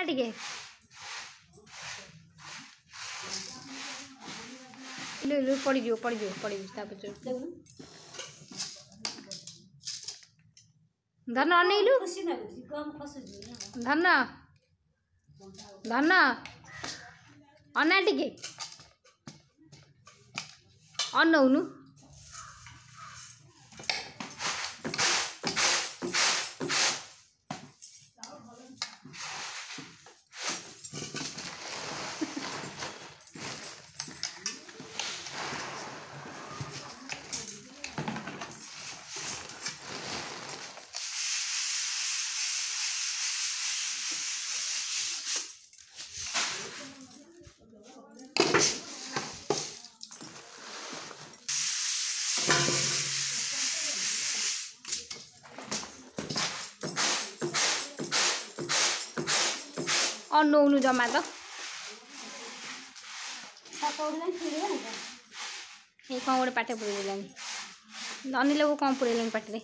अना टिके लु पड़ीज धन अनेलु धन धन अना टिके अनौनु अनौनु जमा तो ये कौन गोटे पाटे पुरे देलानी अनिल को कौन पुरे पाटे